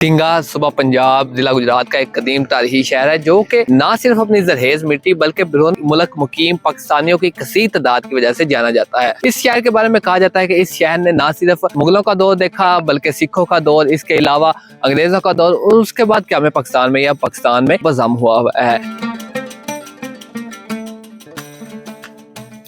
टिंगा सूबा पंजाब जिला गुजरात का एक कदीम तारीखी शहर है जो कि ना सिर्फ अपनी जरहेज मिट्टी बल्कि बैरून मुल्क मुकीम पाकिस्तानियों की कसीर तादाद की वजह से जाना जाता है। इस शहर के बारे में कहा जाता है कि इस शहर ने ना सिर्फ मुगलों का दौर देखा बल्कि सिखों का दौर, इसके अलावा अंग्रेजों का दौर और उसके बाद क्या में पाकिस्तान में या पाकिस्तान में बज़म हुआ है।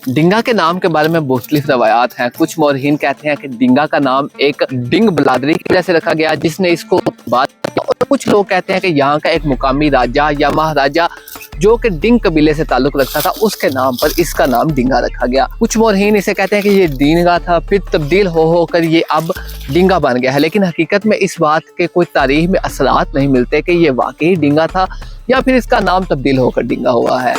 डिंगा के नाम के बारे में मुख्तलिफ रवायात हैं। कुछ मौरखीन कहते हैं कि डिंगा का नाम एक डिंग बलादरी की वजह से रखा गया जिसने इसको बात, और कुछ लोग कहते हैं कि यहाँ का एक मुकामी राजा या महाराजा जो कि डिंग कबीले से ताल्लुक रखता था उसके नाम पर इसका नाम डिंगा रखा गया। कुछ मौरखीन इसे कहते हैं कि ये डिंगा था, फिर तब्दील हो कर ये अब डिंगा बन गया है, लेकिन हकीकत में इस बात के कोई तारीख में असरात नहीं मिलते कि ये वाकई डिंगा था या फिर इसका नाम तब्दील होकर डिंगा हुआ है।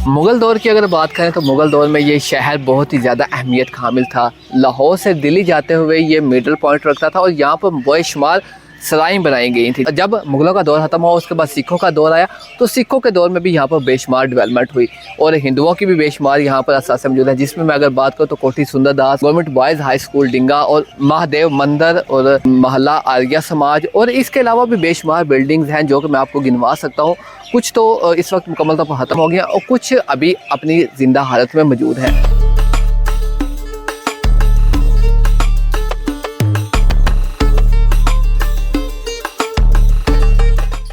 मुगल दौर की अगर बात करें तो मुगल दौर में ये शहर बहुत ही ज़्यादा अहमियत का हामिल था। लाहौर से दिल्ली जाते हुए ये मिडल पॉइंट रखता था और यहाँ पर बेशुमार सराएं बनाई गई थी। जब मुगलों का दौर खत्म हुआ उसके बाद सिखों का दौर आया तो सिखों के दौर में भी यहाँ पर बेशुमार डेवलपमेंट हुई और हिंदुओं की भी बेशुमार यहाँ पर असासे मौजूद है, जिसमें मैं अगर बात करूँ तो Kothi Sundardas government boys high school Dinga और महादेव मंदिर और महला आर्या समाज, और इसके अलावा भी बेशुमार बिल्डिंग्स हैं जो कि मैं आपको गिनवा सकता हूँ। कुछ तो इस वक्त मुकम्मल तौर पर ख़त्म हो गया और कुछ अभी अपनी ज़िंदा हालत में मौजूद हैं।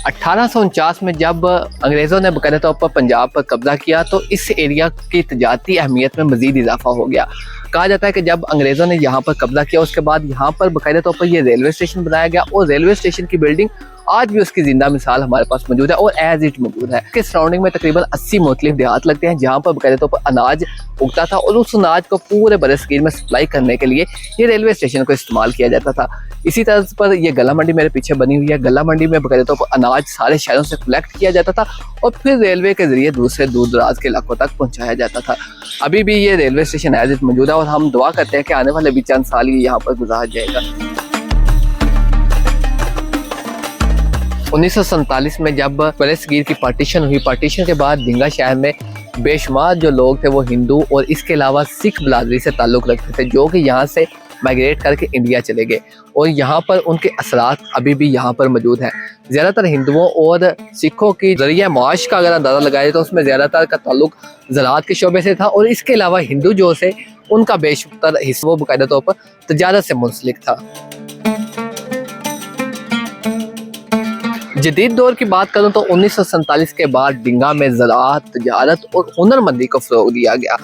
1849 में जब अंग्रेज़ों ने बाकायदा तौर पर पंजाब पर कब्जा किया तो इस एरिया की तजारती अहमियत में मज़ीद इजाफा हो गया। कहा जाता है कि जब अंग्रेज़ों ने यहाँ पर कब्जा किया उसके बाद यहाँ पर बाकायदा तौर पर ये रेलवे स्टेशन बनाया गया और रेलवे स्टेशन की बिल्डिंग आज भी उसकी जिंदा मिसाल हमारे पास मौजूद है और एज इट मौजूद है। इसके सराउंडिंग में तकरीबन 80 मुख्तलिफ देहात लगते हैं जहाँ पर बाकायदा तौर पर अनाज उगता था और उस अनाज को पूरे बरसगीर में सप्लाई करने के लिए ये रेलवे स्टेशन को इस्तेमाल किया जाता था। इसी तर्ज पर यह गला मंडी मेरे पीछे बनी हुई है। गला मंडी में बाकायदा तौर पर अनाज सारे शहरों से कलेक्ट किया जाता था और फिर रेलवे के जरिए दूसरे दूर दराज के इलाकों तक पहुँचाया जाता था। अभी भी ये रेलवे स्टेशन एज इट मौजूद है और हम दुआ करते हैं कि आने वाले भी चंद साल ये यहाँ पर गुजार जाएगा। 1947 में जब बरसगीर की पार्टीशन हुई, पार्टीशन के बाद डिंगा शहर में बेशुमार जो लोग थे वो हिंदू और इसके अलावा सिख बरादरी से ताल्लुक़ रखते थे जो कि यहाँ से माइग्रेट करके इंडिया चले गए और यहाँ पर उनके असरात अभी भी यहाँ पर मौजूद हैं। ज़्यादातर हिंदुओं और सिखों की ज़रिया माश का अगर अंदाज़ा लगाया तो उसमें ज़्यादातर का ताल्लुक ज़राअत के शोबे से था और इसके अलावा हिंदू जो से उनका बेशतर हिस्सा बाकायदा तौर पर तजारत से मुंसलिक था। जदीद दौर की बात करूं तो 1947 के बाद डिंगा में ज़राअत, तजारत और हुनरमंदी को फ़रोग़ दिया गया।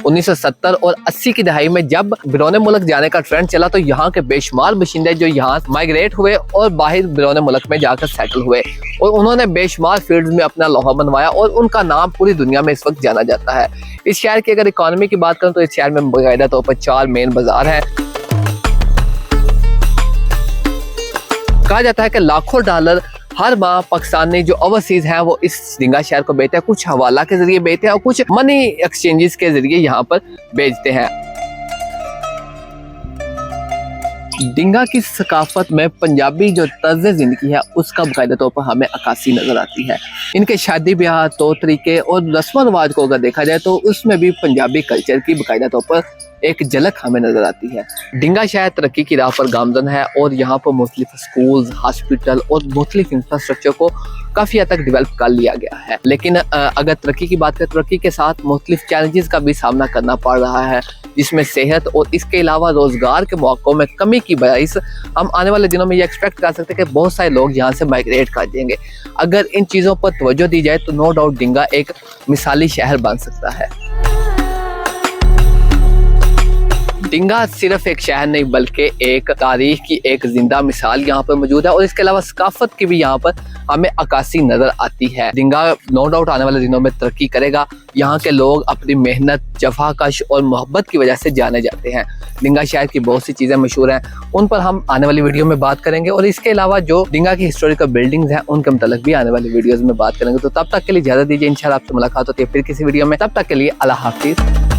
1970 और 80 की दहाई में जब बैरून मुल्क जाने का ट्रेंड चला तो यहाँ के बेशुमार बाशिंदे जो यहाँ माइग्रेट हुए और बाहर बैरून मुल्क में जाकर सेटल हुए और उन्होंने बेशुमार फील्ड्स में अपना लोहा बनवाया और उनका नाम पूरी दुनिया में इस वक्त जाना जाता है। इस शहर की अगर इकॉनमी की बात करूँ तो इस शहर में बाकायदा तौर पर 4 मेन बाजार हैं। कहा जाता है कि लाखों डॉलर हर माह पाकिस्तानी जो ओवरसीज हैं वो इस डिंगा शहर को बेचते हैं, कुछ हवाला के जरिए बेचते हैं और कुछ मनी एक्सचेंजेस के जरिए यहाँ पर बेचते हैं। डिंगा की सकाफत में पंजाबी जो तर्ज जिंदगी है उसका बाकायदा तौर पर हमें अक्कासी नजर आती है। इनके शादी ब्याह, तौर तरीके और रस्म रिवाज को अगर देखा जाए तो उसमें भी पंजाबी कल्चर की बाकायदा तौर पर एक झलक हमें नजर आती है। डिंगा शहर तरक्की की राह पर गामजन है और यहाँ पर मुख्तलिफ स्कूल्स, हॉस्पिटल और मुख्तलिफ इंफ्रास्ट्रक्चर को काफ़ी हद तक डेवलप कर लिया गया है, लेकिन अगर तरक्की की बात करें तरक्की के साथ मुख्तलिफ चैलेंजेस का भी सामना करना पड़ रहा है, जिसमें सेहत और इसके अलावा रोज़गार के मौक़ों में कमी की बाइस हम आने वाले दिनों में ये एक्सपेक्ट कर सकते हैं कि बहुत सारे लोग यहाँ से माइग्रेट कर देंगे। अगर इन चीज़ों पर तवज्जो दी जाए तो नो डाउट डिंगा एक मिसाली शहर बन सकता है। डिंगा सिर्फ एक शहर नहीं बल्कि एक तारीख की एक जिंदा मिसाल यहाँ पर मौजूद है और इसके अलावा सकाफत की भी यहाँ पर हमें अक्कासी नजर आती है। डिंगा नो डाउट आने वाले दिनों में तरक्की करेगा। यहाँ के लोग अपनी मेहनत, जफाकश और मोहब्बत की वजह से जाने जाते हैं। डिंगा शहर की बहुत सी चीज़ें मशहूर हैं, उन पर हम आने वाली वीडियो में बात करेंगे और इसके अलावा जो डिंगा की हिस्टोरिकल बिल्डिंग्स हैं उनके मतलब भी आने वाली वीडियोज़ में बात करेंगे। तो तब तक के लिए इजाज़त दीजिए, इंशाल्लाह आपसे मुलाकात होती है फिर किसी वीडियो में। तब तक के लिए अल्लाह हाफिज़।